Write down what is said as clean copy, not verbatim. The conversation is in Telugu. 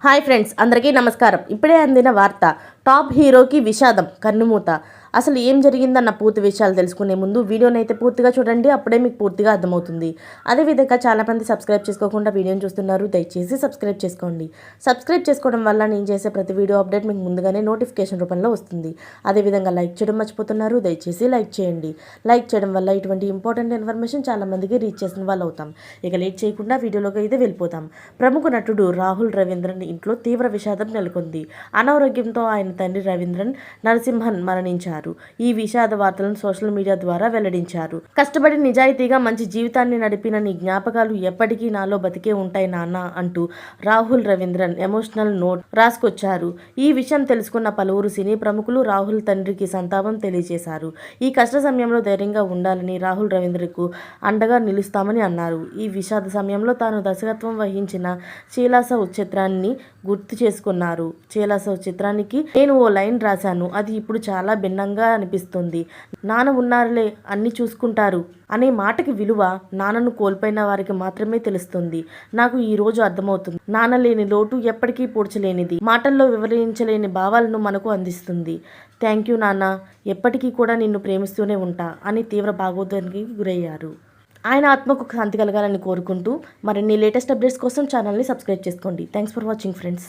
హాయ్ ఫ్రెండ్స్, అందరికీ నమస్కారం. ఇప్పుడే అందిన వార్త. టాప్ హీరోకి విషాదం, కన్నుమూత. అసలు ఏం జరిగిందన్న పూర్తి విషయాలు తెలుసుకునే ముందు వీడియోని అయితే పూర్తిగా చూడండి. అప్పుడే మీకు పూర్తిగా అర్థమవుతుంది. అదేవిధంగా చాలామంది సబ్స్క్రైబ్ చేసుకోకుండా వీడియోని చూస్తున్నారు. దయచేసి సబ్స్క్రైబ్ చేసుకోండి. సబ్స్క్రైబ్ చేసుకోవడం వల్ల నేను చేసే ప్రతి వీడియో అప్డేట్ మీకు ముందుగానే నోటిఫికేషన్ రూపంలో వస్తుంది. అదేవిధంగా లైక్ చేయడం మర్చిపోతున్నారు. దయచేసి లైక్ చేయండి. లైక్ చేయడం వల్ల ఇటువంటి ఇంపార్టెంట్ ఇన్ఫర్మేషన్ చాలామందికి రీచ్ చేసిన వాళ్ళు అవుతాం. ఇక లేట్ చేయకుండా వీడియోలోకి అయితే వెళ్ళిపోతాం. ప్రముఖ నటుడు రాహుల్ రవీంద్రన్ ఇంట్లో తీవ్ర విషాదం నెలకొంది. అనారోగ్యంతో ఆయన తండ్రి రవీంద్రన్ నరసింహన్ మరణించారు. ఈ విషాద వార్తలను సోషల్ మీడియా ద్వారా వెల్లడించారు. కష్టపడి నిజాయితీగా మంచి జీవితాన్ని నడిపిన నీ జ్ఞాపకాలు ఎప్పటికీ నాలో బతికే ఉంటాయి నాన్న అంటూ రాహుల్ రవీంద్రన్ ఎమోషనల్ నోట్ రాసుకొచ్చారు. ఈ విషయం తెలుసుకున్న పలువురు సినీ ప్రముఖులు రాహుల్ తండ్రికి సంతాపం తెలియజేశారు. ఈ కష్ట సమయంలో ధైర్యంగా ఉండాలని రాహుల్ రవీంద్రకు అండగా నిలుస్తామని అన్నారు. ఈ విషాద సమయంలో తాను దర్శకత్వం వహించిన చీలాసౌ చిత్రాన్ని గుర్తు చేసుకున్నారు. చీలాసౌ చిత్రానికి నేను ఓ లైన్ రాశాను. అది ఇప్పుడు చాలా భిన్నంగా అనిపిస్తుంది. నాన్న ఉన్నారులే, అన్ని చూసుకుంటారు అనే మాటకి విలువ నాన్నను కోల్పోయిన వారికి మాత్రమే తెలుస్తుంది. నాకు ఈ రోజు అర్థమవుతుంది. నాన్న లేని లోటు ఎప్పటికీ పూడ్చలేనిది. మాటల్లో వివరించలేని భావాలను మనకు అందిస్తుంది. థ్యాంక్ యూ నాన్న, ఎప్పటికీ కూడా నిన్ను ప్రేమిస్తూనే ఉంటా అని తీవ్ర భాగోద్వేగానికి గురయ్యారు. ఆయన ఆత్మకు శాంతి కలగాలని కోరుకుంటూ మరిన్ని లేటెస్ట్ అప్డేట్స్ కోసం ఛానల్ని సబ్స్క్రైబ్ చేసుకోండి. Thanks for watching friends.